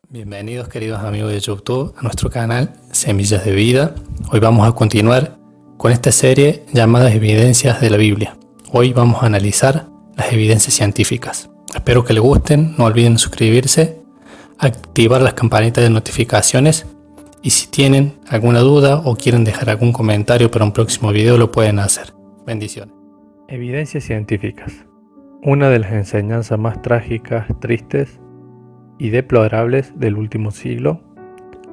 Bienvenidos queridos amigos de YouTube a nuestro canal Semillas de Vida. Hoy vamos a continuar con esta serie llamada Evidencias de la Biblia. Hoy vamos a analizar las evidencias científicas. Espero que les gusten, no olviden suscribirse, activar las campanitas de notificaciones y si tienen alguna duda o quieren dejar algún comentario para un próximo video lo pueden hacer. Bendiciones. Evidencias científicas. Una de las enseñanzas más trágicas, tristes y deplorables del último siglo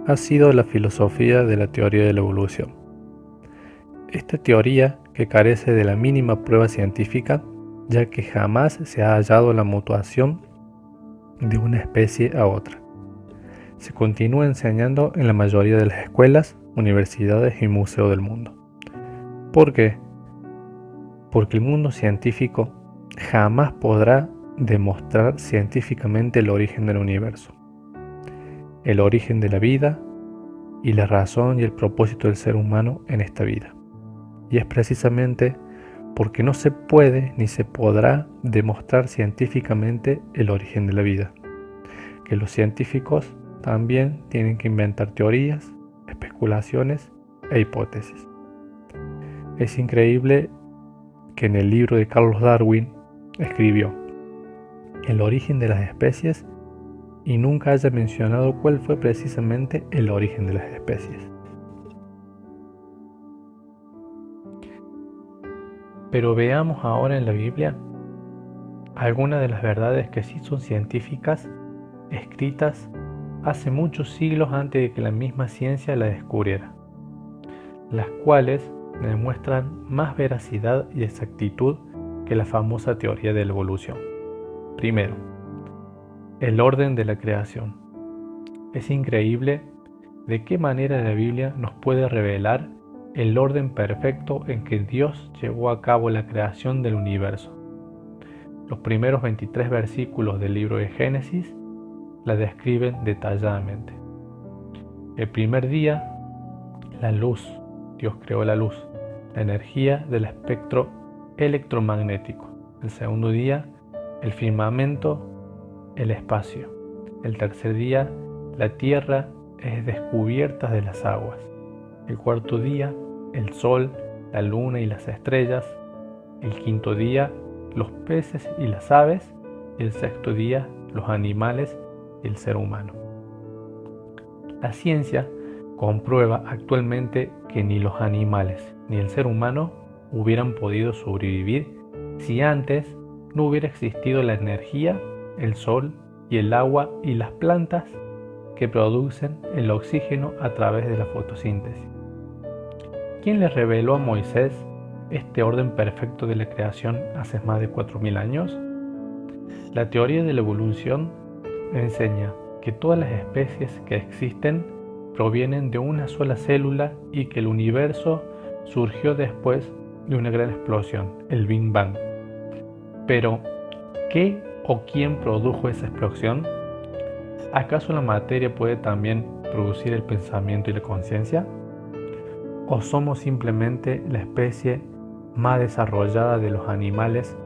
ha sido la filosofía de la teoría de la evolución. Esta teoría, que carece de la mínima prueba científica, ya que jamás se ha hallado la mutación de una especie a otra, se continúa enseñando en la mayoría de las escuelas, universidades y museos del mundo. ¿Por qué? Porque el mundo científico jamás podrá demostrar científicamente el origen del universo, el origen de la vida y la razón y el propósito del ser humano en esta vida. Y es precisamente porque no se puede ni se podrá demostrar científicamente el origen de la vida, que los científicos también tienen que inventar teorías, especulaciones e hipótesis. Es increíble que en el libro de Carlos Darwin escribió el origen de las especies y nunca haya mencionado cuál fue precisamente el origen de las especies. Pero veamos ahora en la Biblia algunas de las verdades que sí son científicas, escritas hace muchos siglos antes de que la misma ciencia la descubriera, las cuales demuestran más veracidad y exactitud que la famosa teoría de la evolución. Primero, el orden de la creación. Es increíble de qué manera la Biblia nos puede revelar el orden perfecto en que Dios llevó a cabo la creación del universo. Los primeros 23 versículos del libro de Génesis la describen detalladamente. El primer día, la luz. Dios creó la luz, la energía del espectro electromagnético. El segundo día, el firmamento, el espacio. El tercer día, la tierra es descubierta de las aguas. El cuarto día, el sol, la luna y las estrellas. El quinto día, los peces y las aves. Y el sexto día, los animales y el ser humano. La ciencia comprueba actualmente que ni los animales ni el ser humano hubieran podido sobrevivir si antes no hubiera existido la energía, el sol y el agua y las plantas que producen el oxígeno a través de la fotosíntesis. ¿Quién le reveló a Moisés este orden perfecto de la creación hace más de 4000 años? La teoría de la evolución enseña que todas las especies que existen provienen de una sola célula y que el universo surgió después de una gran explosión, el Big Bang. Pero, ¿qué o quién produjo esa explosión? ¿Acaso la materia puede también producir el pensamiento y la conciencia? ¿O somos simplemente la especie más desarrollada de los animales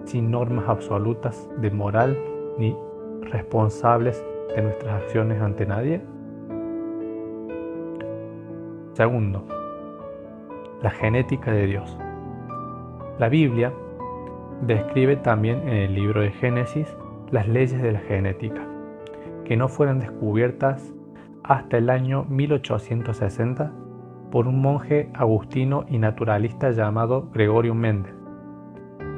sin normas absolutas de moral ni responsables de nuestras acciones ante nadie? Segundo, la genética de Dios. La Biblia describe también en el libro de Génesis las leyes de la genética, que no fueron descubiertas hasta el año 1860 por un monje agustino y naturalista llamado Gregorio Mendel.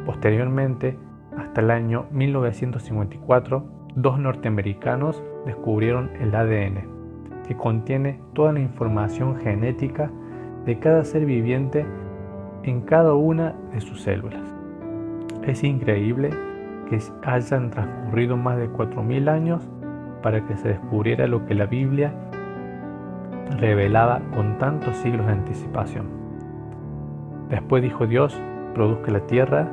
Posteriormente, hasta el año 1954, dos norteamericanos descubrieron el ADN, que contiene toda la información genética de cada ser viviente en cada una de sus células. Es increíble que hayan transcurrido más de 4000 años para que se descubriera lo que la Biblia revelaba con tantos siglos de anticipación. Después dijo Dios: produzca la tierra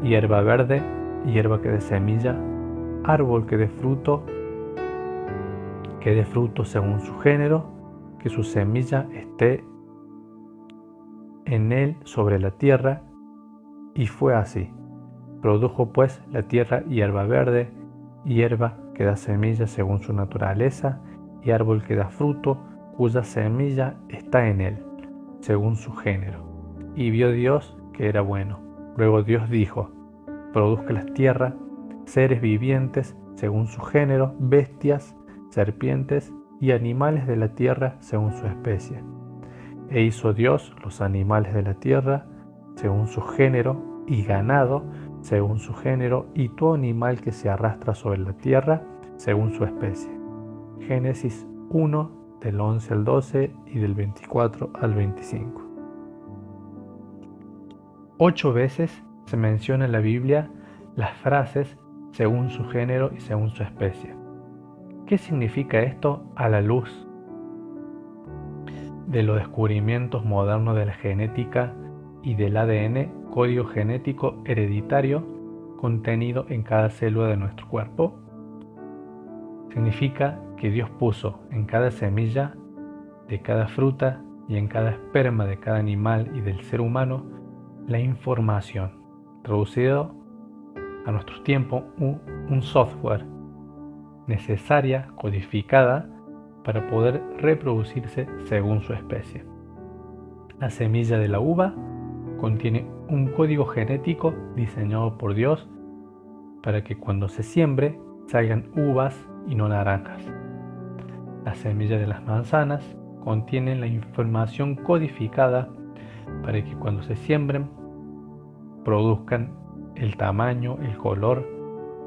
hierba verde, hierba que dé semilla, árbol que dé fruto según su género, que su semilla esté en él sobre la tierra. Y fue así. Produjo pues la tierra hierba verde, hierba que da semilla según su naturaleza, y árbol que da fruto, cuya semilla está en él, según su género. Y vio Dios que era bueno. Luego Dios dijo: produzca la tierra seres vivientes según su género, bestias, serpientes y animales de la tierra según su especie. E hizo Dios los animales de la tierra según su género, y ganado según su género, y todo animal que se arrastra sobre la tierra según su especie. Génesis 1, del 11 al 12 y del 24 al 25. 8 veces se menciona en la Biblia las frases según su género y según su especie. ¿Qué significa esto a la luz de los descubrimientos modernos de la genética y del ADN, código genético hereditario contenido en cada célula de nuestro cuerpo? Significa que Dios puso en cada semilla de cada fruta y en cada esperma de cada animal y del ser humano la información, traducido a nuestros tiempos, un software necesaria, codificada, para poder reproducirse según su especie. La semilla de la uva contiene un código genético diseñado por Dios para que cuando se siembre salgan uvas y no naranjas. La semilla de las manzanas contiene la información codificada para que cuando se siembren produzcan el tamaño, el color,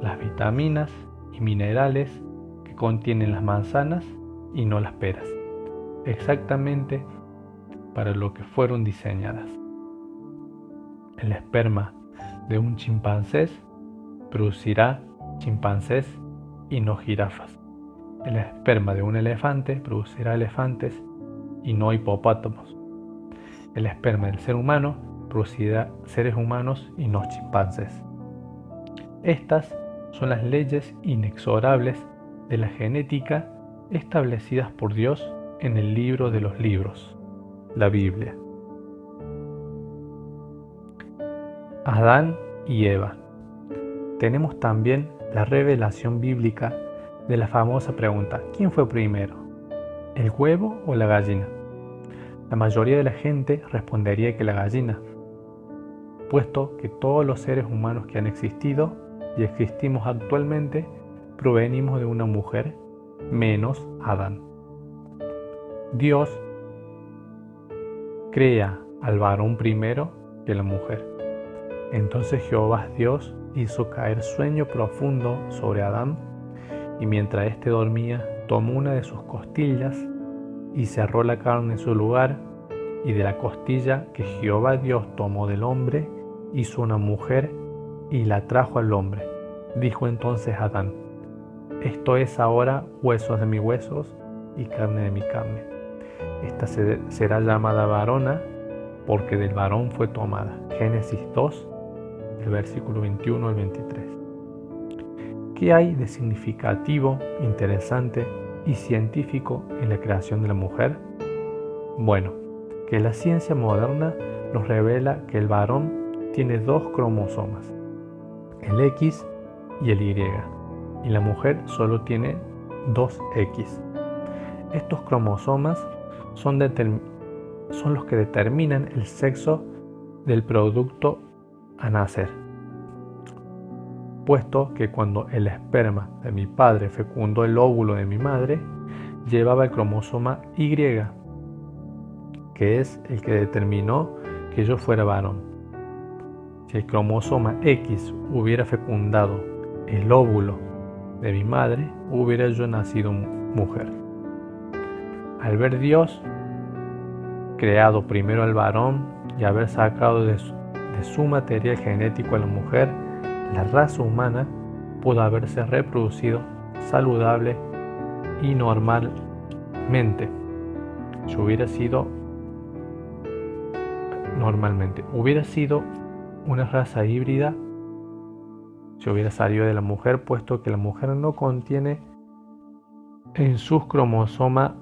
las vitaminas y minerales que contienen las manzanas y no las peras, exactamente para lo que fueron diseñadas. El esperma de un chimpancé producirá chimpancés y no jirafas. El esperma de un elefante producirá elefantes y no hipopótamos. El esperma del ser humano producirá seres humanos y no chimpancés. Estas son las leyes inexorables de la genética establecidas por Dios en el libro de los libros, la Biblia. Adán y Eva. Tenemos también la revelación bíblica de la famosa pregunta: ¿quién fue primero, el huevo o la gallina? La mayoría de la gente respondería que la gallina, puesto que todos los seres humanos que han existido y existimos actualmente provenimos de una mujer, menos Adán. Dios crea al varón primero que la mujer. Entonces Jehová Dios hizo caer sueño profundo sobre Adán, y mientras éste dormía, tomó una de sus costillas y cerró la carne en su lugar, y de la costilla que Jehová Dios tomó del hombre, hizo una mujer y la trajo al hombre. Dijo entonces Adán: esto es ahora huesos de mis huesos y carne de mi carne. Esta será llamada varona, porque del varón fue tomada. Génesis 2, del versículo 21 al 23. ¿Qué hay de significativo, interesante y científico en la creación de la mujer? Bueno, que la ciencia moderna nos revela que el varón tiene 2 cromosomas, el X y el Y, y la mujer solo tiene 2X. Estos cromosomas son los que determinan el sexo del producto a nacer, puesto que cuando el esperma de mi padre fecundó el óvulo de mi madre, llevaba el cromosoma Y, que es el que determinó que yo fuera varón. Si el cromosoma X hubiera fecundado el óvulo de mi madre, hubiera yo nacido mujer. Al ver Dios creado primero al varón y haber sacado de su material genético a la mujer, la raza humana pudo haberse reproducido saludable y normalmente. Hubiera sido una raza híbrida si hubiera salido de la mujer, puesto que la mujer no contiene en sus cromosomas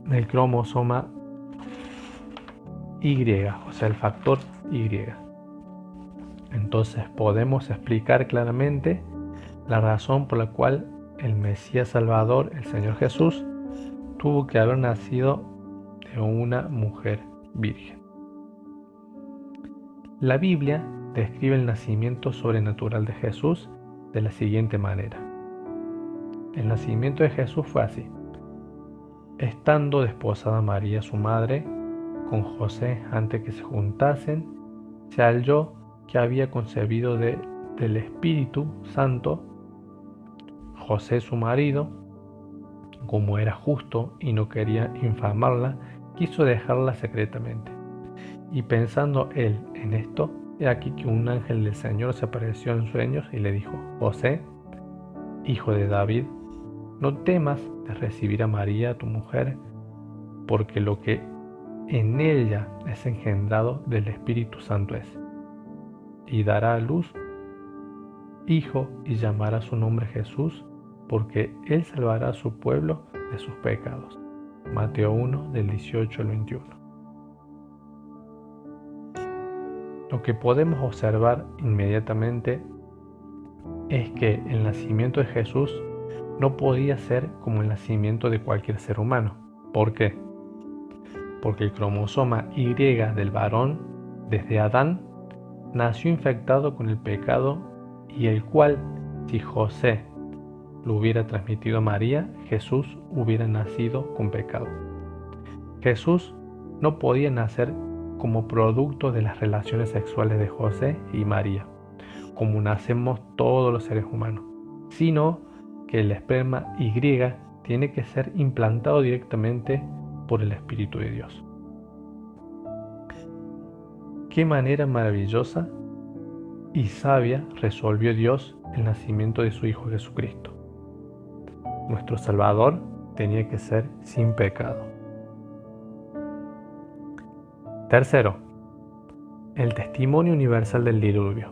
el cromosoma Y, o sea, el factor Y. Entonces podemos explicar claramente la razón por la cual el Mesías Salvador, el Señor Jesús, tuvo que haber nacido de una mujer virgen. La Biblia describe el nacimiento sobrenatural de Jesús de la siguiente manera. El nacimiento de Jesús fue así. Estando desposada María, su madre, con José antes que se juntasen, se halló que había concebido del Espíritu Santo. José, su marido, como era justo y no quería infamarla, quiso dejarla secretamente. Y pensando él en esto, he aquí que un ángel del Señor se apareció en sueños y le dijo: José, hijo de David, no temas de recibir a María, tu mujer, porque lo que en ella es engendrado del Espíritu Santo es. Y dará a luz hijo y llamará su nombre Jesús, porque él salvará a su pueblo de sus pecados. Mateo 1, del 18 al 21. Lo que podemos observar inmediatamente es que el nacimiento de Jesús no podía ser como el nacimiento de cualquier ser humano. ¿Por qué? Porque el cromosoma Y del varón, desde Adán, nació infectado con el pecado, y el cual, si José lo hubiera transmitido a María, Jesús hubiera nacido con pecado. Jesús no podía nacer como producto de las relaciones sexuales de José y María, como nacemos todos los seres humanos, sino que el esperma Y tiene que ser implantado directamente por el Espíritu de Dios. Qué manera maravillosa y sabia resolvió Dios el nacimiento de su Hijo Jesucristo. Nuestro Salvador tenía que ser sin pecado. Tercero, el testimonio universal del diluvio.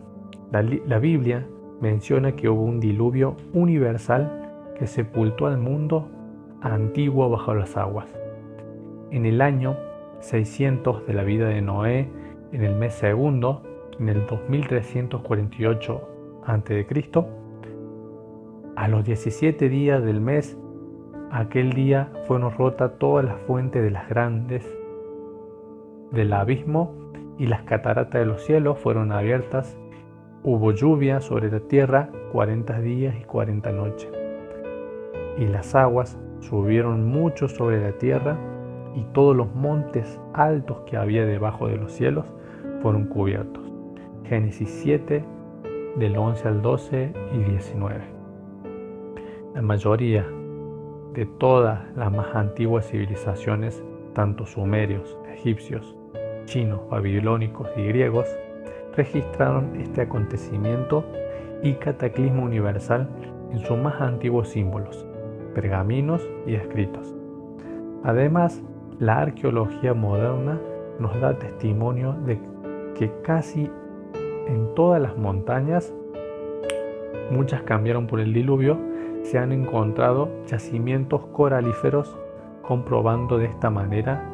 La Biblia menciona que hubo un diluvio universal que sepultó al mundo antiguo bajo las aguas. En el año 600 de la vida de Noé, en el mes segundo, en el 2348 a.C., a los 17 días del mes, aquel día fueron rotas todas las fuentes de las grandes del abismo, y las cataratas de los cielos fueron abiertas. Hubo lluvia sobre la tierra 40 días y 40 noches, y las aguas subieron mucho sobre la tierra, y todos los montes altos que había debajo de los cielos fueron cubiertos. Génesis 7, del 11 al 12 y 19. La mayoría de todas las más antiguas civilizaciones, tanto sumerios, egipcios, chinos, babilónicos y griegos, registraron este acontecimiento y cataclismo universal en sus más antiguos símbolos, pergaminos y escritos. Además, la arqueología moderna nos da testimonio de que casi en todas las montañas, muchas cambiaron por el diluvio, se han encontrado yacimientos coralíferos, comprobando de esta manera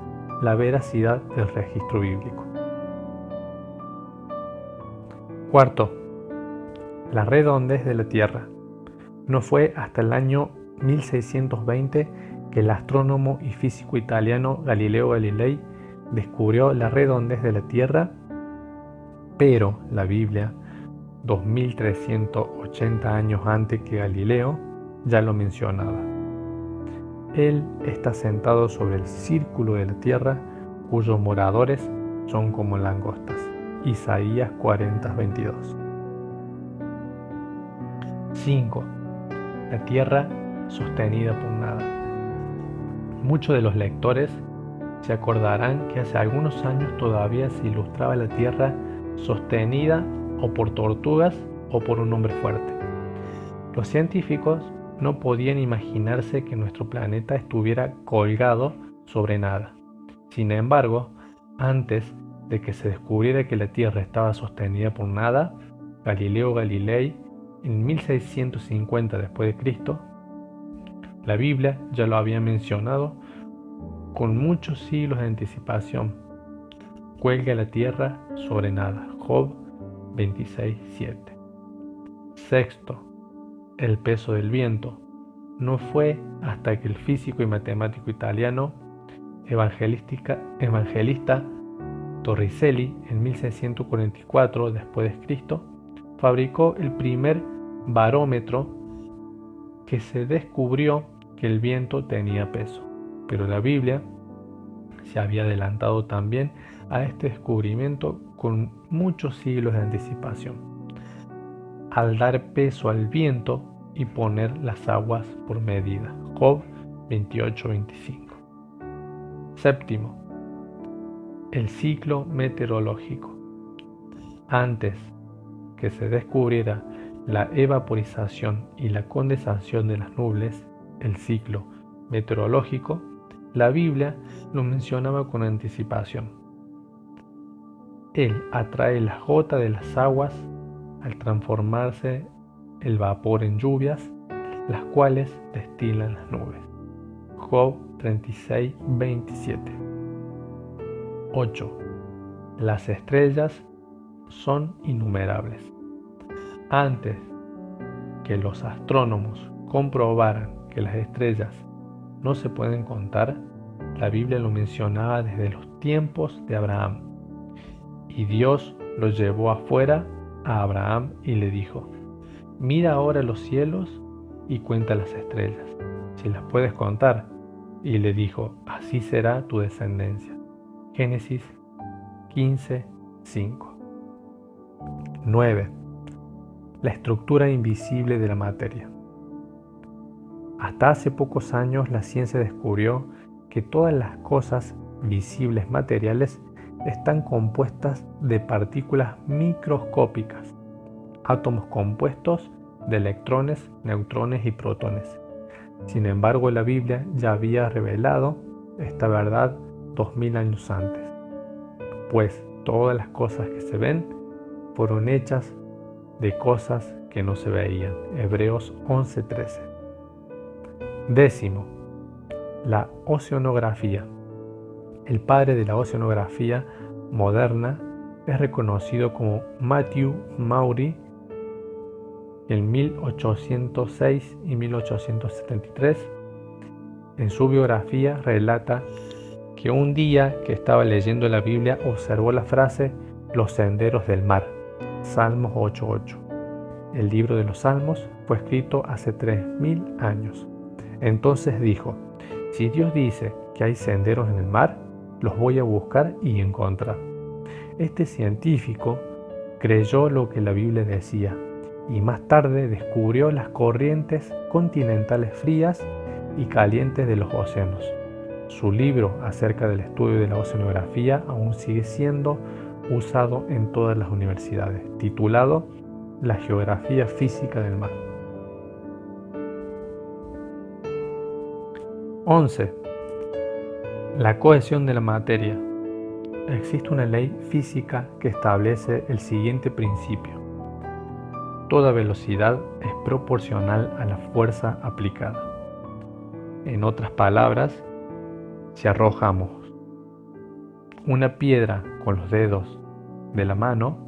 la veracidad del registro bíblico. Cuarto, la redondez de la Tierra. No fue hasta el año 1620 que el astrónomo y físico italiano Galileo Galilei descubrió la redondez de la Tierra, pero la Biblia, 2380 años antes que Galileo, ya lo mencionaba. Él está sentado sobre el círculo de la tierra, cuyos moradores son como langostas. Isaías 40:22. 5. La tierra sostenida por nada. Muchos de los lectores se acordarán que hace algunos años todavía se ilustraba la tierra sostenida o por tortugas o por un hombre fuerte. Los científicos no podían imaginarse que nuestro planeta estuviera colgado sobre nada. Sin embargo, antes de que se descubriera que la Tierra estaba sostenida por nada, Galileo Galilei, en 1650 después de Cristo, la Biblia ya lo había mencionado con muchos siglos de anticipación. Cuelga la Tierra sobre nada. Job 26:7. Sexto, el peso del viento. No fue hasta que el físico y matemático italiano evangelista Torricelli, en 1644 después de Cristo, fabricó el primer barómetro que se descubrió que el viento tenía peso. Pero la Biblia se había adelantado también a este descubrimiento con muchos siglos de anticipación, al dar peso al viento y poner las aguas por medida. Job 28:25. Séptimo, el ciclo meteorológico. Antes que se descubriera la evaporización y la condensación de las nubes, el ciclo meteorológico, la Biblia lo mencionaba con anticipación. Él atrae las gotas de las aguas al transformarse el vapor en lluvias, las cuales destilan las nubes. Job 36:27. 8. Las estrellas son innumerables. Antes que los astrónomos comprobaran que las estrellas no se pueden contar, la Biblia lo mencionaba desde los tiempos de Abraham. Y Dios lo llevó afuera a Abraham y le dijo: mira ahora los cielos y cuenta las estrellas, si las puedes contar. Y le dijo: así será tu descendencia. Génesis 15:5. 9. La estructura invisible de la materia. Hasta hace pocos años la ciencia descubrió que todas las cosas visibles materiales están compuestas de partículas microscópicas, átomos compuestos de electrones, neutrones y protones. Sin embargo, la Biblia ya había revelado esta verdad 2000 años antes, pues todas las cosas que se ven fueron hechas de cosas que no se veían. Hebreos 11:13. Décimo, la oceanografía. El padre de la oceanografía moderna es reconocido como Matthew Maury. En 1806 y 1873, en su biografía relata que un día que estaba leyendo la Biblia observó la frase "los senderos del mar", Salmos 8:8. El libro de los Salmos fue escrito hace 3000 años. Entonces dijo: si Dios dice que hay senderos en el mar, los voy a buscar y encontrar. Este científico creyó lo que la Biblia decía y más tarde descubrió las corrientes continentales frías y calientes de los océanos. Su libro acerca del estudio de la oceanografía aún sigue siendo usado en todas las universidades, titulado La geografía física del mar. 11. La cohesión de la materia. Existe una ley física que establece el siguiente principio: toda velocidad es proporcional a la fuerza aplicada. En otras palabras, si arrojamos una piedra con los dedos de la mano,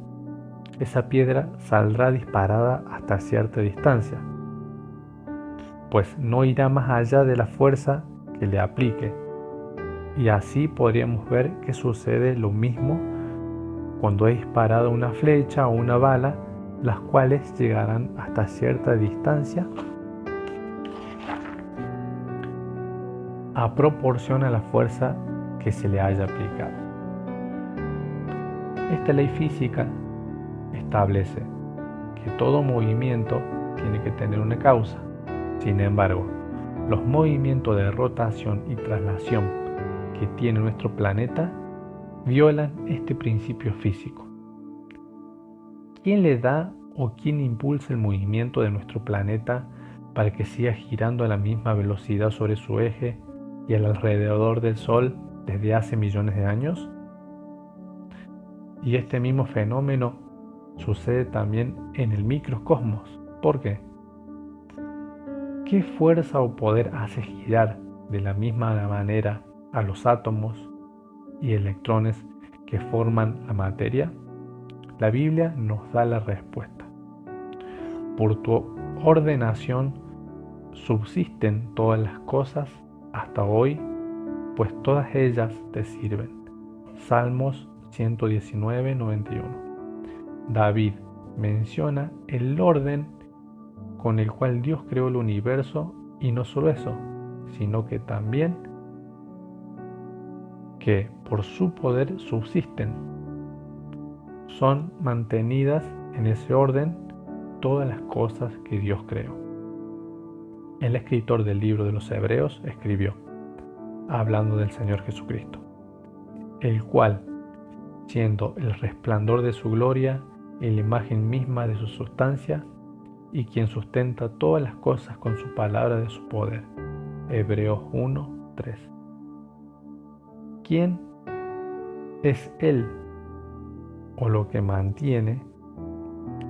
esa piedra saldrá disparada hasta cierta distancia, pues no irá más allá de la fuerza que le aplique. Y así podríamos ver que sucede lo mismo cuando he disparado una flecha o una bala, las cuales llegarán hasta cierta distancia a proporción a la fuerza que se le haya aplicado. Esta ley física establece que todo movimiento tiene que tener una causa. Sin embargo, los movimientos de rotación y traslación que tiene nuestro planeta violan este principio físico. ¿Quién le da o quién impulsa el movimiento de nuestro planeta para que siga girando a la misma velocidad sobre su eje y alrededor del Sol desde hace millones de años? Y este mismo fenómeno sucede también en el microcosmos. ¿Por qué? ¿Qué fuerza o poder hace girar de la misma manera a los átomos y electrones que forman la materia? La Biblia nos da la respuesta. Por tu ordenación subsisten todas las cosas hasta hoy, pues todas ellas te sirven. Salmos 119, 91. David menciona el orden con el cual Dios creó el universo, y no solo eso, sino que también que por su poder subsisten. Son mantenidas en ese orden todas las cosas que Dios creó. El escritor del libro de los Hebreos escribió, hablando del Señor Jesucristo, el cual, siendo el resplandor de su gloria y la imagen misma de su sustancia, y quien sustenta todas las cosas con su palabra de su poder. Hebreos 1, 3. ¿Quién es Él o lo que mantiene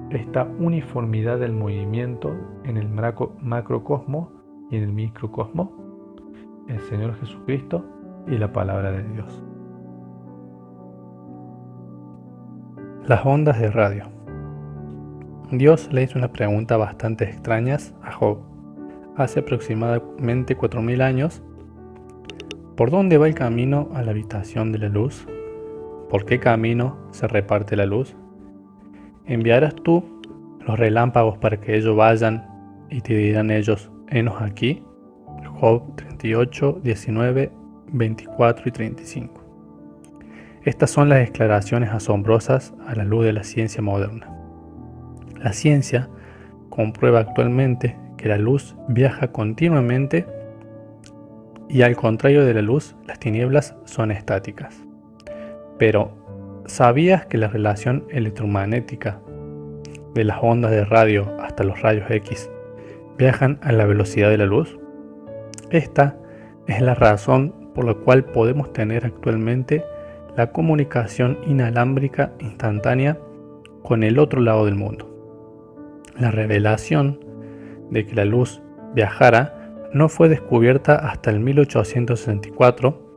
esta uniformidad del movimiento en el macrocosmo y en el microcosmo? El Señor Jesucristo y la palabra de Dios. Las ondas de radio. Dios le hizo una pregunta bastante extraña a Job hace aproximadamente 4000 años. ¿Por dónde va el camino a la habitación de la luz? ¿Por qué camino se reparte la luz? ¿Enviarás tú los relámpagos para que ellos vayan y te dirán ellos, henos aquí? Job 38, 19, 24 y 35. Estas son las declaraciones asombrosas a la luz de la ciencia moderna. La ciencia comprueba actualmente que la luz viaja continuamente y, al contrario de la luz, las tinieblas son estáticas. Pero, ¿sabías que la relación electromagnética de las ondas de radio hasta los rayos X viajan a la velocidad de la luz? Esta es la razón por la cual podemos tener actualmente la comunicación inalámbrica instantánea con el otro lado del mundo. La revelación de que la luz viajara no fue descubierta hasta el 1864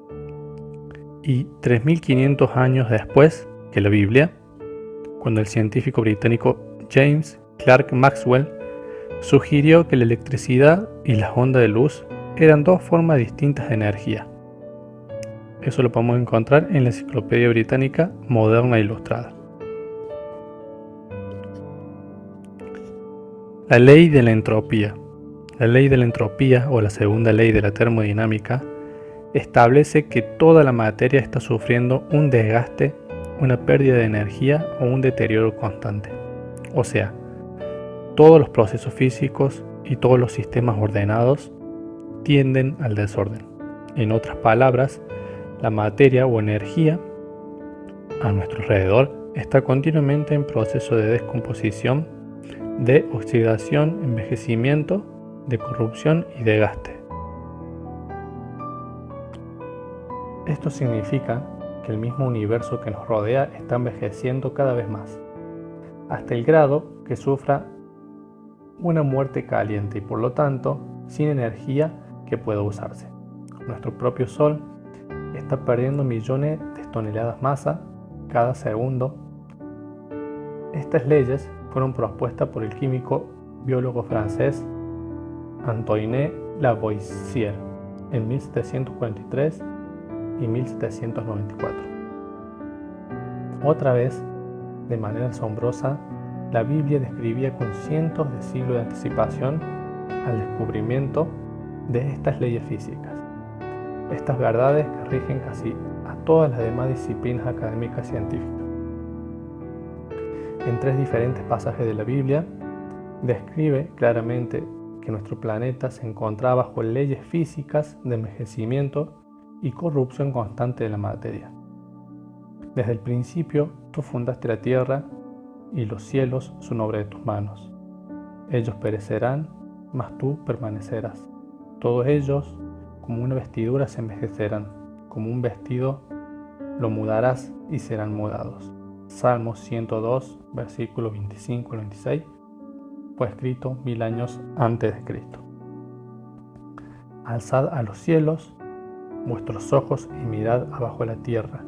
y 3500 años después que la Biblia, cuando el científico británico James Clerk Maxwell sugirió que la electricidad y las ondas de luz eran dos formas distintas de energía. Eso lo podemos encontrar en la Enciclopedia Británica Moderna Ilustrada. La ley de la entropía. La ley de la entropía, o la segunda ley de la termodinámica, establece que toda la materia está sufriendo un desgaste, una pérdida de energía o un deterioro constante. O sea, todos los procesos físicos y todos los sistemas ordenados tienden al desorden. En otras palabras, la materia o energía a nuestro alrededor está continuamente en proceso de descomposición, de oxidación, envejecimiento, de corrupción y desgaste. Esto significa que el mismo universo que nos rodea está envejeciendo cada vez más, hasta el grado que sufra una muerte caliente y, por lo tanto, sin energía que pueda usarse. Nuestro propio Sol está perdiendo millones de toneladas de masa cada segundo. Estas leyes fueron propuestas por el químico biólogo francés Antoine Lavoisier en 1743 y 1794. Otra vez, de manera asombrosa, la Biblia describía con cientos de siglos de anticipación al descubrimiento de estas leyes físicas. Estas verdades que rigen casi a todas las demás disciplinas académicas científicas. En 3 diferentes pasajes de la Biblia, describe claramente que nuestro planeta se encontraba bajo leyes físicas de envejecimiento y corrupción constante de la materia. Desde el principio, tú fundaste la tierra y los cielos son obra de tus manos. Ellos perecerán, mas tú permanecerás. Todos ellos, como una vestidura, se envejecerán. Como un vestido, lo mudarás y serán mudados. Salmos 102, versículos 25 al 26, fue escrito 1000 años antes de Cristo. Alzad a los cielos vuestros ojos y mirad abajo la tierra,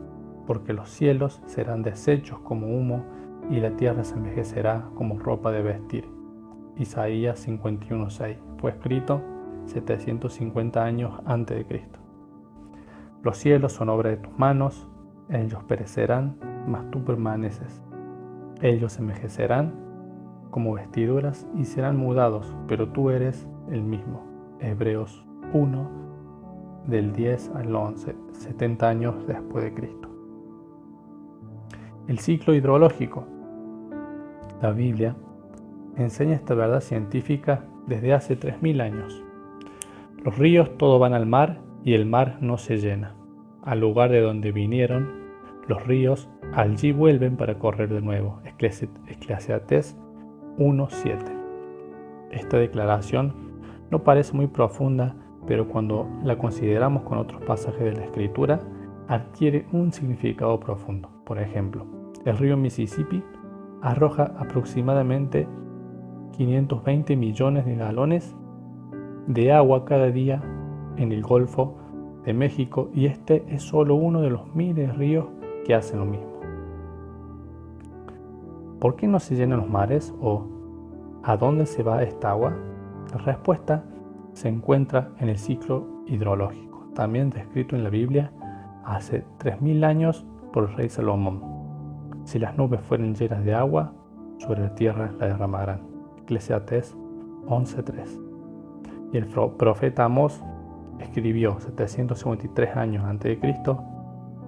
porque los cielos serán deshechos como humo y la tierra se envejecerá como ropa de vestir. Isaías 51:6. Fue escrito 750 años antes de Cristo. Los cielos son obra de tus manos, ellos perecerán, mas tú permaneces. Ellos envejecerán como vestiduras y serán mudados, pero tú eres el mismo. Hebreos 1, del 10 al 11, 70 años después de Cristo. El ciclo hidrológico. La Biblia enseña esta verdad científica desde hace 3000 años. Los ríos todos van al mar y el mar no se llena. Al lugar de donde vinieron, los ríos allí vuelven para correr de nuevo. Eclesiastés 1:7. Esta declaración no parece muy profunda, pero cuando la consideramos con otros pasajes de la Escritura, adquiere un significado profundo. Por ejemplo, el río Mississippi arroja aproximadamente 520 millones de galones de agua cada día en el Golfo de México, y este es solo uno de los miles de ríos que hacen lo mismo. ¿Por qué no se llenan los mares? ¿O a dónde se va esta agua? La respuesta se encuentra en el ciclo hidrológico, también descrito en la Biblia hace 3000 años por el rey Salomón. Si las nubes fueren llenas de agua, sobre la tierra la derramarán. Eclesiastés 11:3. Y el profeta Amós escribió 753 años antes de Cristo: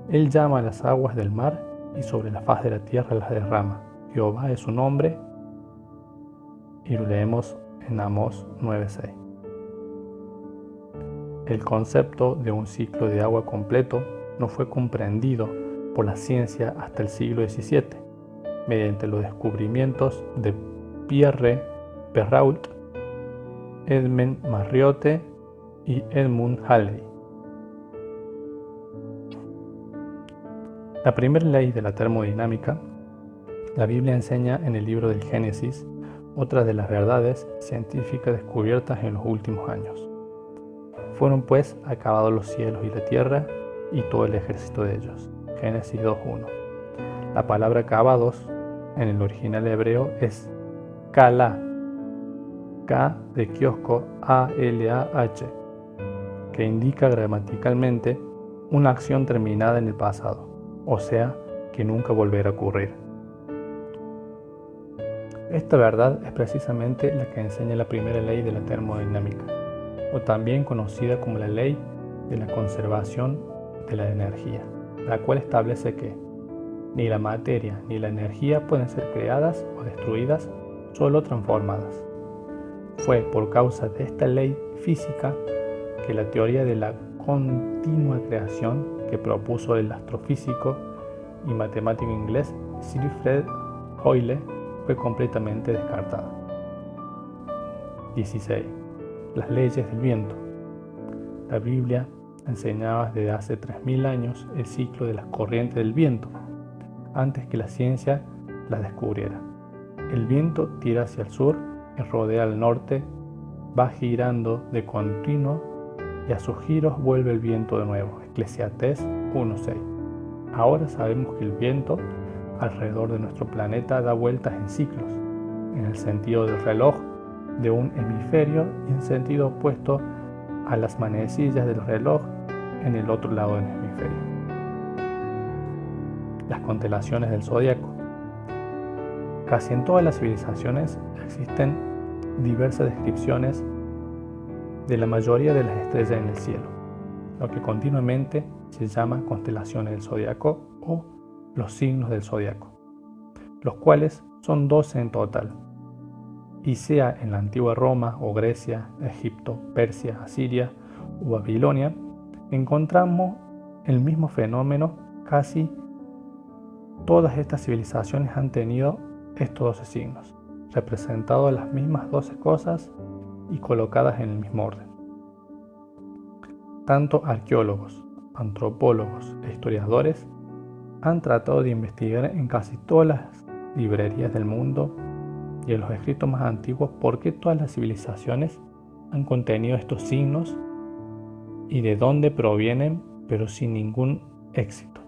Él llama a las aguas del mar y sobre la faz de la tierra las derrama. Jehová es su nombre. Y lo leemos en Amós 9:6. El concepto de un ciclo de agua completo no fue comprendido por la ciencia hasta el siglo XVII, mediante los descubrimientos de Pierre Perrault, Edmond Mariotte y Edmund Halley. La primera ley de la termodinámica. La Biblia enseña en el libro del Génesis otra de las verdades científicas descubiertas en los últimos años. Fueron pues acabados los cielos y la tierra y todo el ejército de ellos. Génesis 2:1. La palabra acabados en el original hebreo es Kala, K de kiosco, A-L-A-H, que indica gramaticalmente una acción terminada en el pasado, o sea, que nunca volverá a ocurrir. Esta verdad es precisamente la que enseña la primera ley de la termodinámica, o también conocida como la ley de la conservación de la energía, la cual establece que ni la materia ni la energía pueden ser creadas o destruidas, solo transformadas. Fue por causa de esta ley física que la teoría de la continua creación que propuso el astrofísico y matemático inglés Sir Fred Hoyle fue completamente descartada. 16. Las leyes del viento. La Biblia enseñaba desde hace 3000 años el ciclo de las corrientes del viento, antes que la ciencia las descubriera. El viento tira hacia el sur y rodea al norte, va girando de continuo y a sus giros vuelve el viento de nuevo. Eclesiastés 1:6. Ahora sabemos que el viento alrededor de nuestro planeta da vueltas en ciclos, en el sentido del reloj de un hemisferio y en sentido opuesto a las manecillas del reloj en el otro lado del hemisferio. Las constelaciones del zodiaco. Casi en todas las civilizaciones existen diversas descripciones de la mayoría de las estrellas en el cielo, lo que continuamente se llama constelaciones del zodiaco o los signos del zodiaco, los cuales son 12 en total, y sea en la antigua Roma o Grecia, Egipto, Persia, Asiria o Babilonia, encontramos el mismo fenómeno. Casi todas estas civilizaciones han tenido estos 12 signos, representados las mismas 12 cosas y colocadas en el mismo orden. Tanto arqueólogos, antropólogos e historiadores han tratado de investigar en casi todas las librerías del mundo y en los escritos más antiguos por qué todas las civilizaciones han contenido estos signos y de dónde provienen, pero sin ningún éxito.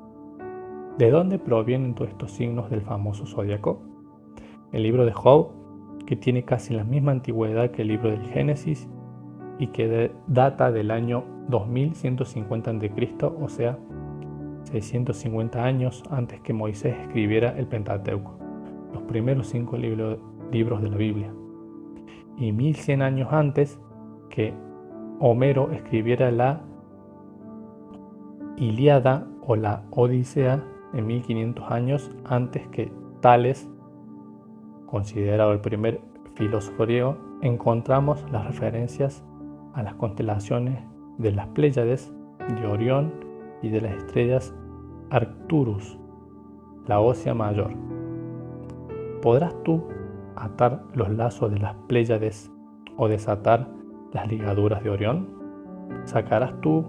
¿De dónde provienen todos estos signos del famoso zodiaco? El libro de Job que tiene casi la misma antigüedad que el libro del Génesis y que data del año 2150 a.C., o sea, 650 años antes que Moisés escribiera el Pentateuco, los primeros 5 libros de la Biblia, y 1100 años antes que Homero escribiera la Ilíada o la Odisea, en 1500 años antes que Tales, considerado el primer filósofo griego. Encontramos las referencias a las constelaciones de las Pléyades, de Orión y de las estrellas Arcturus, la Ósea Mayor. ¿Podrás tú atar los lazos de las Pléyades o desatar las ligaduras de Orión? ¿Sacarás tú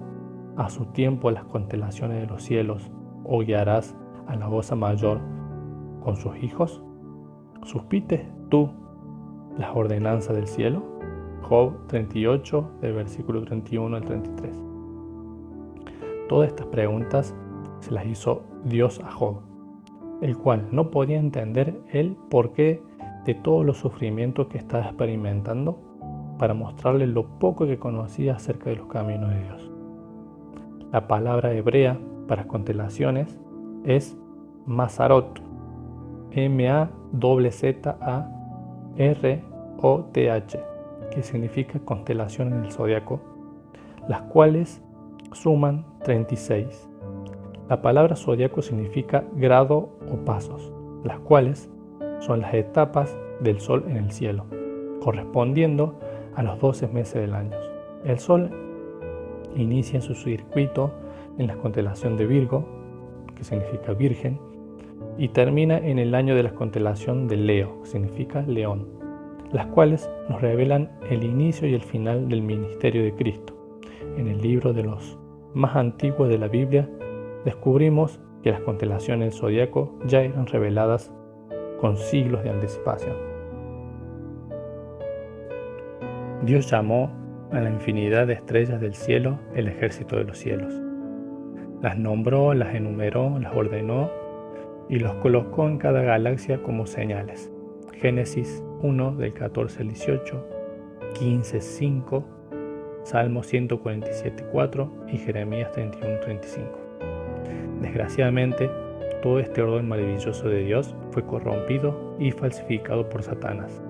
a su tiempo las constelaciones de los cielos o guiarás a la Ósea Mayor con sus hijos? ¿Suspites tú las ordenanzas del cielo? Job 38, del versículo 31 al 33. Todas estas preguntas se las hizo Dios a Job, el cual no podía entender el porqué de todos los sufrimientos que estaba experimentando, para mostrarle lo poco que conocía acerca de los caminos de Dios. La palabra hebrea para constelaciones es Mazarot, M-A-Z-A-R-O-T-H, que significa constelación en el zodiaco, las cuales suman 36. La palabra zodiaco significa grado o pasos, las cuales son las etapas del Sol en el cielo, correspondiendo a los 12 meses del año. El Sol inicia su circuito en la constelación de Virgo, que significa Virgen, y termina en el año de la constelación de Leo, que significa León, las cuales nos revelan el inicio y el final del ministerio de Cristo. En el libro de los más antiguos de la Biblia descubrimos que las constelaciones del zodiaco ya eran reveladas con siglos de anticipación. Dios llamó a la infinidad de estrellas del cielo el ejército de los cielos. Las nombró, las enumeró, las ordenó y los colocó en cada galaxia como señales. Génesis 1 del 14 al 18, 15, 5, Salmo 147, 4 y Jeremías 31, 35. Desgraciadamente, todo este orden maravilloso de Dios fue corrompido y falsificado por Satanás,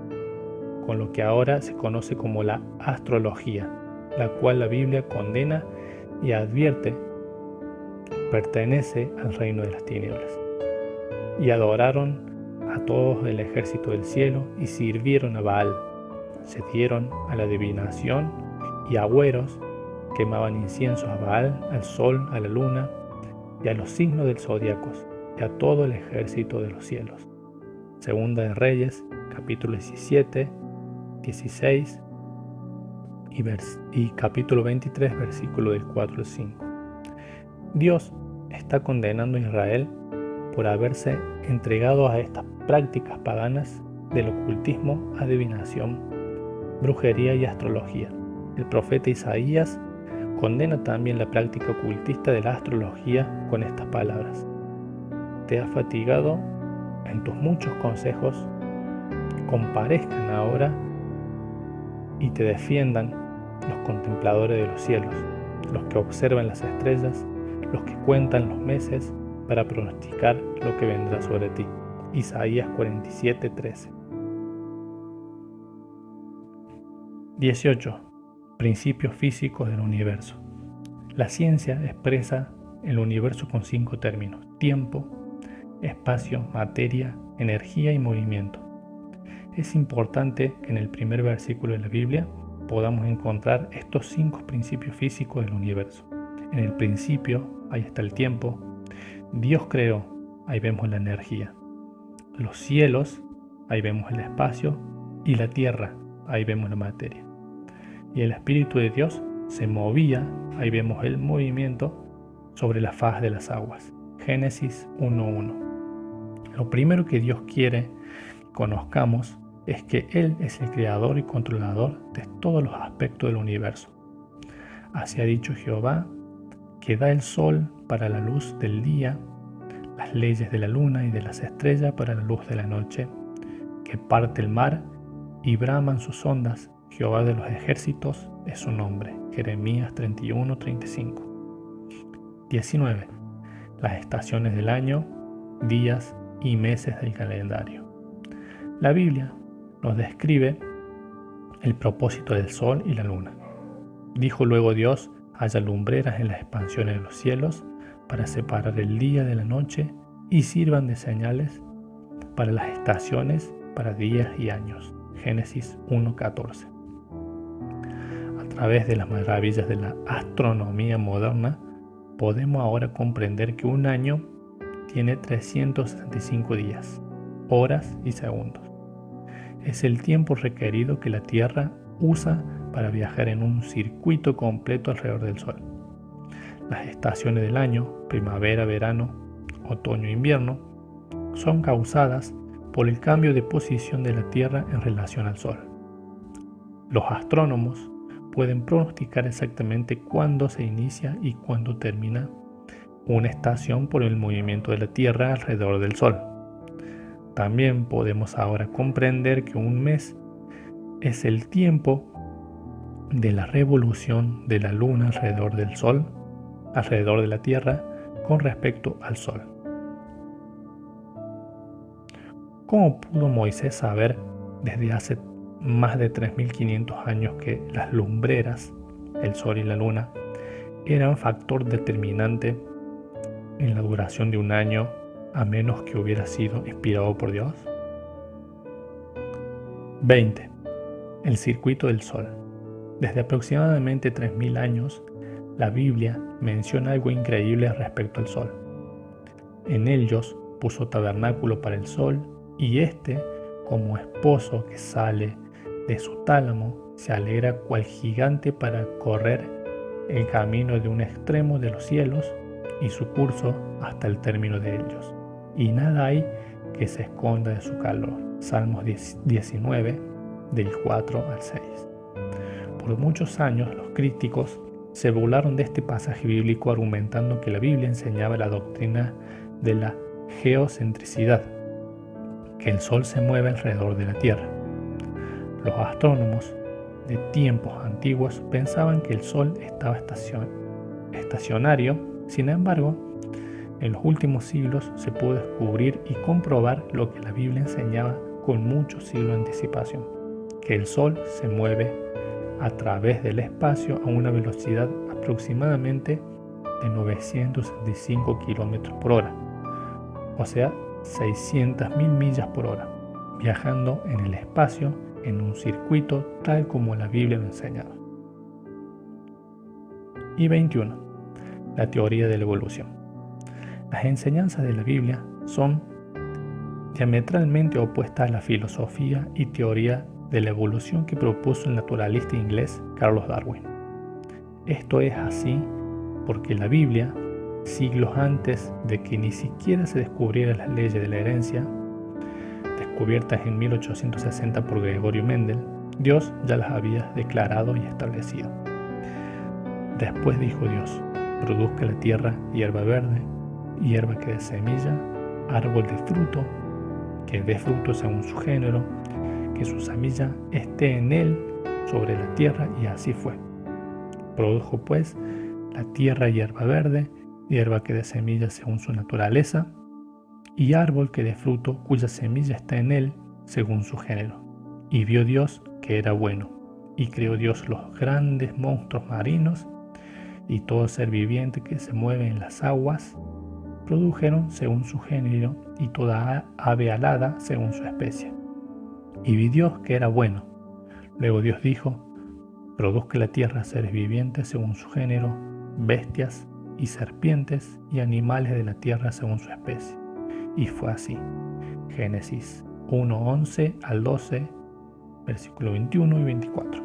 con lo que ahora se conoce como la astrología, la cual la Biblia condena y advierte pertenece al reino de las tinieblas. Y adoraron a todos el ejército del cielo y sirvieron a Baal, se dieron a la adivinación y agüeros quemaban inciensos a Baal, al sol, a la luna y a los signos del zodiaco y a todo el ejército de los cielos. Segunda de Reyes, capítulo 17, 16 y capítulo 23, versículo del 4 al 5. Dios está condenando a Israel por haberse entregado a estas prácticas paganas del ocultismo, adivinación, brujería y astrología. El profeta Isaías condena también la práctica ocultista de la astrología con estas palabras: te has fatigado en tus muchos consejos, comparezcan ahora y te defiendan los contempladores de los cielos, los que observan las estrellas, los que cuentan los meses para pronosticar lo que vendrá sobre ti. Isaías 47, 13. 18. Principios físicos del universo. La ciencia expresa el universo con 5 términos: tiempo, espacio, materia, energía y movimiento. Es importante que en el primer versículo de la Biblia podamos encontrar estos 5 principios físicos del universo. En el principio, ahí está el tiempo. Dios creó, ahí vemos la energía. Los cielos, ahí vemos el espacio. Y la tierra, ahí vemos la materia. Y el Espíritu de Dios se movía, ahí vemos el movimiento, sobre la faz de las aguas. Génesis 1:1. Lo primero que Dios quiere que conozcamos es que Él es el creador y controlador de todos los aspectos del universo. Así ha dicho Jehová, que da el sol para la luz del día, las leyes de la luna y de las estrellas para la luz de la noche, que parte el mar y braman sus ondas. Jehová de los ejércitos es su nombre. Jeremías 31:35. 19. Las estaciones del año, días y meses del calendario. La Biblia nos describe el propósito del sol y la luna. Dijo luego Dios: haya lumbreras en las expansiones de los cielos para separar el día de la noche y sirvan de señales para las estaciones, para días y años. Génesis 1:14. A través de las maravillas de la astronomía moderna, podemos ahora comprender que un año tiene 365 días, horas y segundos. Es el tiempo requerido que la Tierra usa para viajar en un circuito completo alrededor del Sol. Las estaciones del año, primavera, verano, otoño e invierno, son causadas por el cambio de posición de la Tierra en relación al Sol. Los astrónomos pueden pronosticar exactamente cuándo se inicia y cuándo termina una estación por el movimiento de la Tierra alrededor del Sol. También podemos ahora comprender que un mes es el tiempo de la revolución de la Luna alrededor del Sol, alrededor de la Tierra, con respecto al Sol. ¿Cómo pudo Moisés saber desde hace más de 3.500 años que las lumbreras, el Sol y la Luna, eran factor determinante en la duración de un año, a menos que hubiera sido inspirado por Dios? 20. El circuito del Sol. Desde aproximadamente 3.000 años, la Biblia menciona algo increíble respecto al Sol. En ellos puso tabernáculo para el Sol, y éste, como esposo que sale de su tálamo, se alegra cual gigante para correr el camino de un extremo de los cielos y su curso hasta el término de ellos. Y nada hay que se esconda de su calor. Salmos 19, del 4 al 6. Por muchos años los críticos se burlaron de este pasaje bíblico argumentando que la Biblia enseñaba la doctrina de la geocentricidad, que el Sol se mueve alrededor de la Tierra. Los astrónomos de tiempos antiguos pensaban que el Sol estaba estacionario. Sin embargo, en los últimos siglos se pudo descubrir y comprobar lo que la Biblia enseñaba con muchos siglos de anticipación, que el Sol se mueve a través del espacio a una velocidad aproximadamente de 965 km por hora, o sea, 600.000 millas por hora, viajando en el espacio en un circuito tal como la Biblia lo enseñaba. Y 21. La teoría de la evolución. Las enseñanzas de la Biblia son diametralmente opuestas a la filosofía y teoría de la evolución que propuso el naturalista inglés Charles Darwin. Esto es así porque la Biblia, siglos antes de que ni siquiera se descubrieran las leyes de la herencia, descubiertas en 1860 por Gregorio Mendel, Dios ya las había declarado y establecido. Después dijo Dios: produzca la tierra hierba verde, hierba que dé semilla, árbol de fruto, que dé fruto según su género, que su semilla esté en él sobre la tierra, y así fue. Produjo pues la tierra hierba verde, hierba que dé semilla según su naturaleza, y árbol que dé fruto cuya semilla está en él según su género. Y vio Dios que era bueno, y creó Dios los grandes monstruos marinos y todo ser viviente que se mueve en las aguas, produjeron según su género, y toda ave alada según su especie. Y vi Dios que era bueno. Luego Dios dijo: produzca la tierra seres vivientes según su género, bestias y serpientes y animales de la tierra según su especie. Y fue así. Génesis 1:11 al 12, versículo 21 y 24.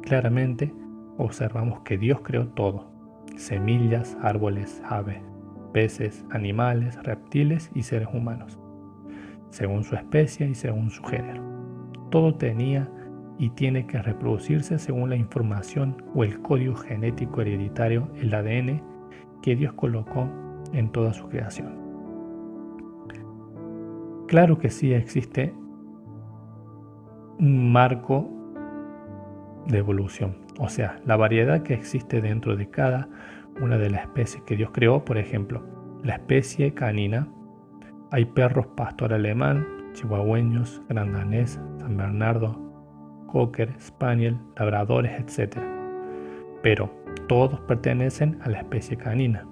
Claramente observamos que Dios creó todo: semillas, árboles, aves, peces, animales, reptiles y seres humanos, según su especie y según su género. Todo tenía y tiene que reproducirse según la información o el código genético hereditario, el ADN, que Dios colocó en toda su creación. Claro que sí existe un marco de evolución. O sea, la variedad que existe dentro de cada una de las especies que Dios creó. Por ejemplo, la especie canina. Hay perros pastor alemán, chihuahueños, gran danés, San Bernardo, cocker, spaniel, labradores, etc. Pero todos pertenecen a la especie canina.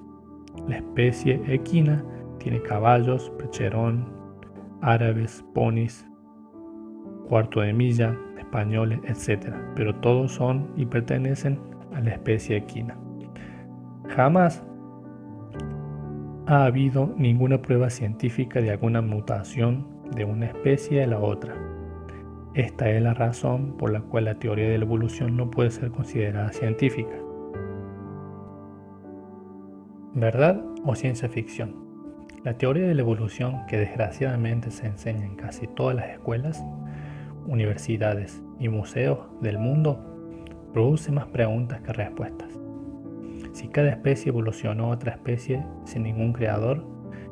La especie equina tiene caballos, percherón, árabes, ponis, cuarto de milla, españoles, etc. Pero todos son y pertenecen a la especie equina. Jamás ha habido ninguna prueba científica de alguna mutación de una especie a la otra. Esta es la razón por la cual la teoría de la evolución no puede ser considerada científica. ¿Verdad o ciencia ficción? La teoría de la evolución, que desgraciadamente se enseña en casi todas las escuelas, universidades y museos del mundo, produce más preguntas que respuestas. Si cada especie evolucionó a otra especie sin ningún creador,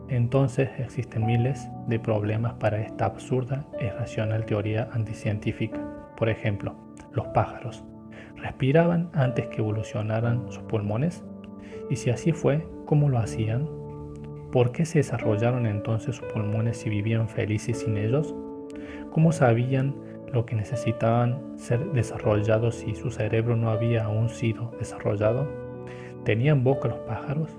entonces existen miles de problemas para esta absurda e irracional teoría anticientífica. Por ejemplo, los pájaros. ¿Respiraban antes que evolucionaran sus pulmones? Y si así fue, ¿cómo lo hacían? ¿Por qué se desarrollaron entonces sus pulmones si vivían felices sin ellos? ¿Cómo sabían lo que necesitaban ser desarrollados si su cerebro no había aún sido desarrollado? ¿Tenían boca los pájaros?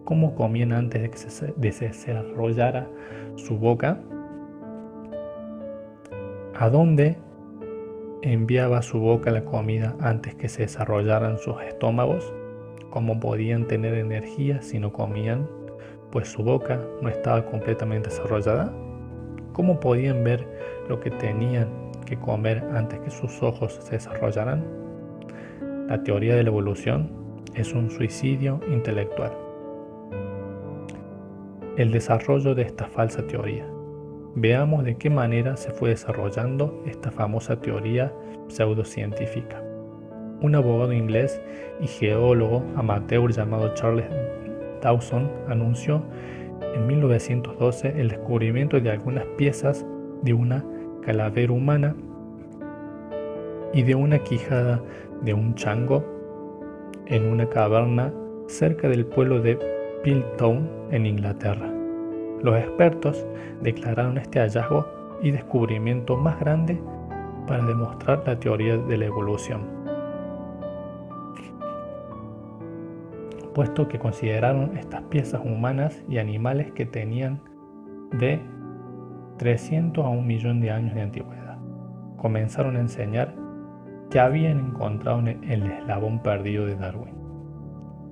¿Cómo comían antes de que se desarrollara su boca? ¿A dónde enviaba su boca la comida antes que se desarrollaran sus estómagos? ¿Cómo podían tener energía si no comían, pues su boca no estaba completamente desarrollada? ¿Cómo podían ver lo que tenían que comer antes que sus ojos se desarrollaran? La teoría de la evolución es un suicidio intelectual. El desarrollo de esta falsa teoría. Veamos de qué manera se fue desarrollando esta famosa teoría pseudocientífica. Un abogado inglés y geólogo amateur llamado Charles Dawson anunció en 1912 el descubrimiento de algunas piezas de una calavera humana y de una quijada de un chango en una caverna cerca del pueblo de Piltdown en Inglaterra. Los expertos declararon este hallazgo y descubrimiento más grande para demostrar la teoría de la evolución, puesto que consideraron estas piezas humanas y animales que tenían de 300 a 1.000.000 de años de antigüedad. Comenzaron a enseñar que habían encontrado el eslabón perdido de Darwin.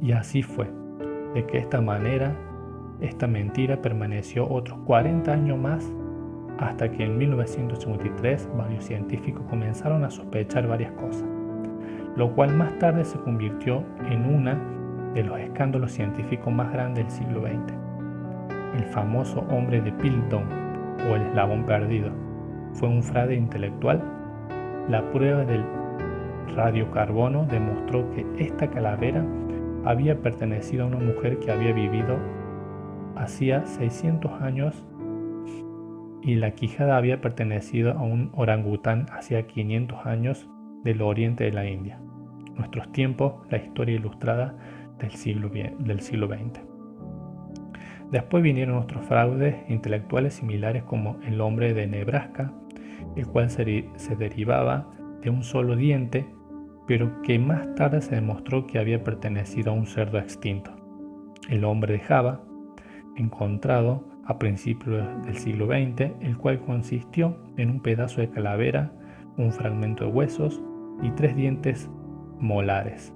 Y así fue, de que esta manera, esta mentira permaneció otros 40 años más, hasta que en 1953 varios científicos comenzaron a sospechar varias cosas, lo cual más tarde se convirtió en uno de los escándalos científicos más grandes del siglo XX. El famoso hombre de Piltdown, o el eslabón perdido, fue un fraude intelectual. La prueba del radiocarbono demostró que esta calavera había pertenecido a una mujer que había vivido hacía 600 años y la quijada había pertenecido a un orangután hacía 500 años del oriente de la India. Nuestros tiempos, la historia ilustrada del siglo XX. Después vinieron otros fraudes intelectuales similares como el hombre de Nebraska, el cual se derivaba de un solo diente, pero que más tarde se demostró que había pertenecido a un cerdo extinto. El hombre de Java, encontrado a principios del siglo XX, el cual consistió en un pedazo de calavera, un fragmento de huesos y 3 dientes molares.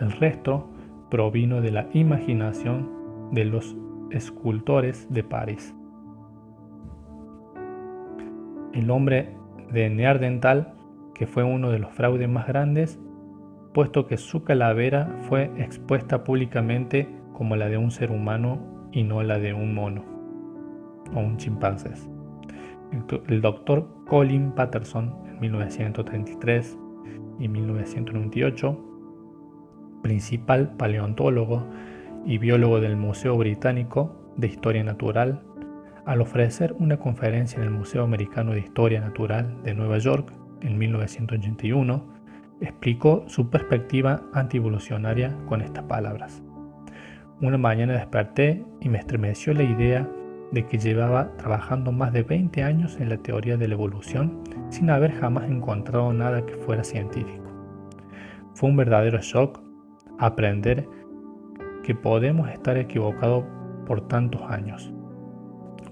El resto provino de la imaginación de los escultores de París. El hombre de Neandertal, que fue uno de los fraudes más grandes, puesto que su calavera fue expuesta públicamente como la de un ser humano y no la de un mono o un chimpancé. El doctor Colin Patterson en 1933 y 1998, principal paleontólogo y biólogo del Museo Británico de Historia Natural, Al ofrecer una conferencia en el Museo Americano de Historia Natural de Nueva York en 1981, explicó su perspectiva antievolucionaria con estas palabras. Una mañana desperté y me estremeció la idea de que llevaba trabajando más de 20 años en la teoría de la evolución sin haber jamás encontrado nada que fuera científico. Fue un verdadero shock aprender que podemos estar equivocados por tantos años,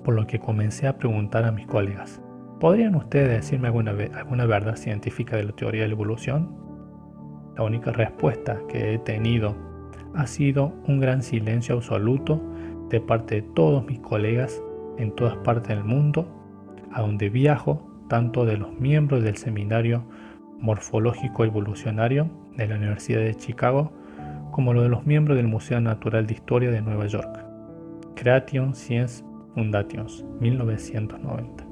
por lo que comencé a preguntar a mis colegas, ¿podrían ustedes decirme alguna verdad científica de la teoría de la evolución? La única respuesta que he tenido ha sido un gran silencio absoluto de parte de todos mis colegas en todas partes del mundo, a donde viajo, tanto de los miembros del Seminario Morfológico Evolucionario de la Universidad de Chicago, como lo de los miembros del Museo Natural de Historia de Nueva York. Creation Science Foundations, 1990.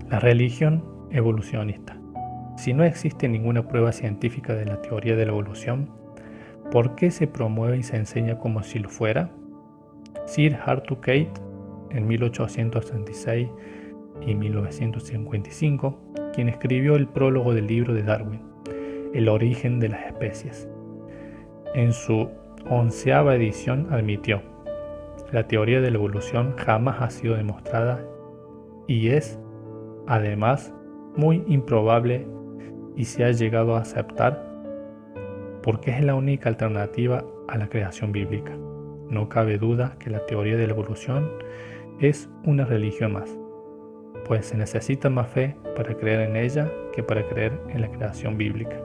La religión evolucionista. Si no existe ninguna prueba científica de la teoría de la evolución, ¿por qué se promueve y se enseña como si lo fuera? Sir Arthur Keith, en 1836 y 1955, quien escribió el prólogo del libro de Darwin, El origen de las especies. En su 11ª edición admitió: la teoría de la evolución jamás ha sido demostrada y es, además, muy improbable y se ha llegado a aceptar porque es la única alternativa a la creación bíblica. No cabe duda que la teoría de la evolución es una religión más, pues se necesita más fe para creer en ella que para creer en la creación bíblica.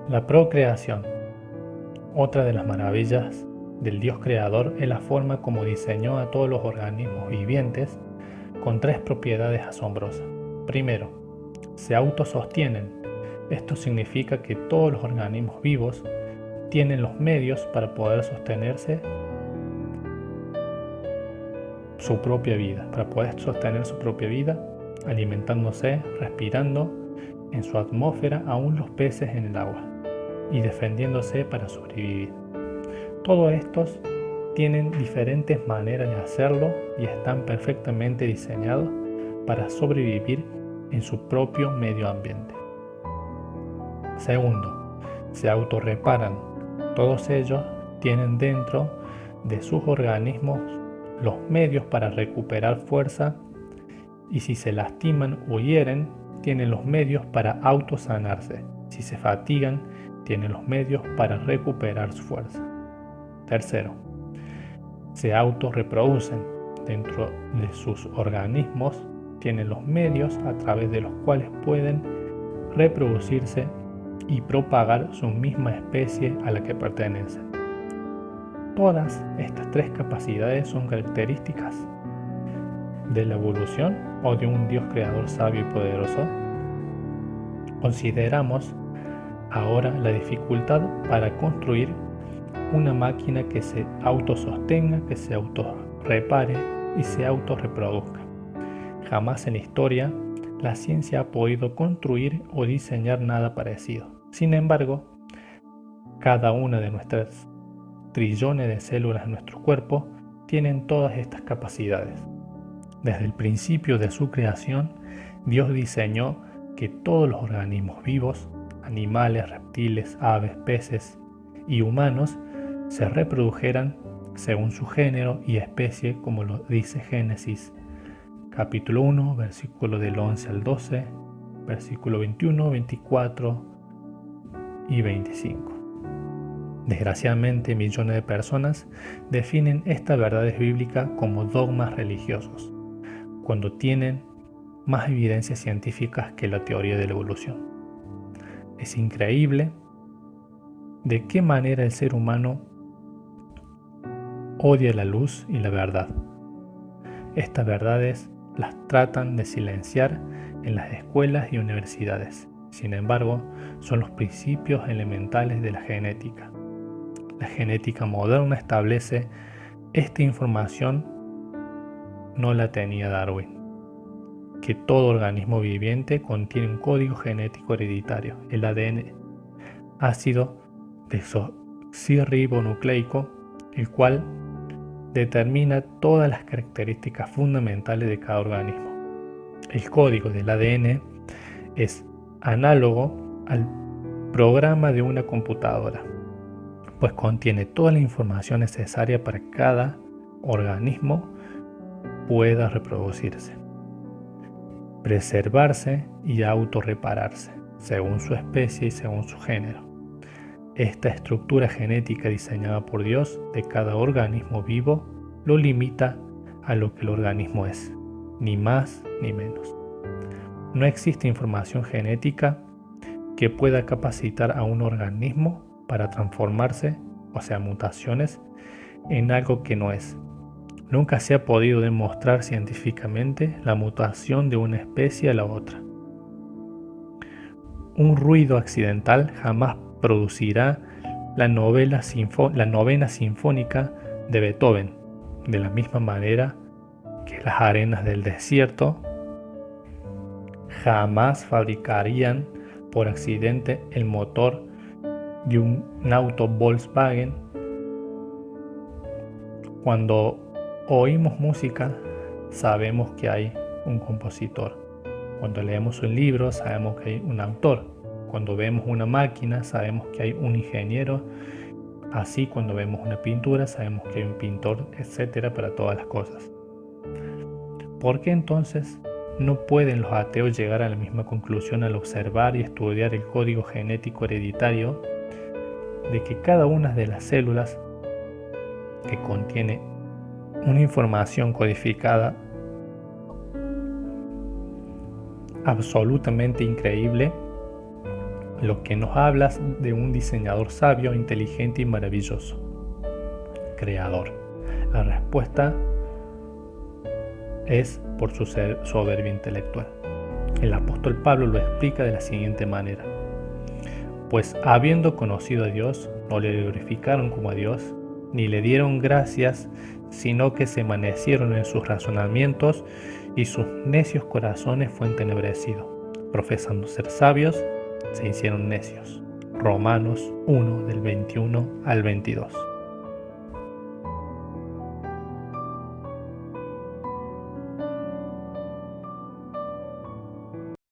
La procreación. Otra de las maravillas del Dios creador es la forma como diseñó a todos los organismos vivientes con 3 propiedades asombrosas. Primero, se autosostienen. Esto significa que todos los organismos vivos tienen los medios para poder sostenerse su propia vida, alimentándose, respirando en su atmósfera, aún los peces en el agua, y defendiéndose para sobrevivir. Todos estos tienen diferentes maneras de hacerlo y están perfectamente diseñados para sobrevivir en su propio medio ambiente. Segundo, se autorreparan. Todos ellos tienen dentro de sus organismos los medios para recuperar fuerza y si se lastiman o hieren, tienen los medios para autosanarse. Si se fatigan, tienen los medios para recuperar su fuerza. Tercero, se autorreproducen. Dentro de sus organismos tienen los medios a través de los cuales pueden reproducirse y propagar su misma especie a la que pertenecen. Todas estas 3 capacidades son características de la evolución o de un Dios creador sabio y poderoso. Consideramos ahora la dificultad para construir una máquina que se autosostenga, que se autorrepare y se autorreproduzca. Jamás en la historia la ciencia ha podido construir o diseñar nada parecido. Sin embargo, cada una de nuestras trillones de células en nuestro cuerpo tienen todas estas capacidades. Desde el principio de su creación, Dios diseñó que todos los organismos vivos, animales, reptiles, aves, peces y humanos, se reprodujeran según su género y especie, como lo dice Génesis capítulo 1, versículo del 11 al 12, versículo 21, 24 y 25. Desgraciadamente, millones de personas definen estas verdades bíblicas como dogmas religiosos, cuando tienen más evidencias científicas que la teoría de la evolución. Es increíble de qué manera el ser humano odia la luz y la verdad. Estas verdades las tratan de silenciar en las escuelas y universidades. Sin embargo, son los principios elementales de la genética. La genética moderna establece esta información, no la tenía Darwin, que todo organismo viviente contiene un código genético hereditario, el ADN, ácido desoxirribonucleico, el cual determina todas las características fundamentales de cada organismo. El código del ADN es análogo al programa de una computadora, pues contiene toda la información necesaria para que cada organismo pueda reproducirse, preservarse y autorrepararse, según su especie y según su género. Esta estructura genética diseñada por Dios de cada organismo vivo lo limita a lo que el organismo es, ni más ni menos. No existe información genética que pueda capacitar a un organismo para transformarse, o sea, mutaciones, en algo que no es. Nunca se ha podido demostrar científicamente la mutación de una especie a la otra. Un ruido accidental jamás producirá la novena sinfónica de Beethoven, de la misma manera que las arenas del desierto jamás fabricarían por accidente el motor de un auto Volkswagen. Cuando oímos música, sabemos que hay un compositor. Cuando leemos un libro, sabemos que hay un autor. Cuando vemos una máquina, sabemos que hay un ingeniero. Así, cuando vemos una pintura, sabemos que hay un pintor, etcétera, para todas las cosas. ¿Por qué entonces no pueden los ateos llegar a la misma conclusión al observar y estudiar el código genético hereditario de que cada una de las células que contiene una información codificada absolutamente increíble, lo que nos habla de un diseñador sabio, inteligente y maravilloso, creador? La respuesta es por su soberbia intelectual. El apóstol Pablo lo explica de la siguiente manera: pues habiendo conocido a Dios, no le glorificaron como a Dios, ni le dieron gracias, sino que se envanecieron en sus razonamientos y sus necios corazones fue entenebrecido. Profesando ser sabios, se hicieron necios. Romanos 1 del 21 al 22.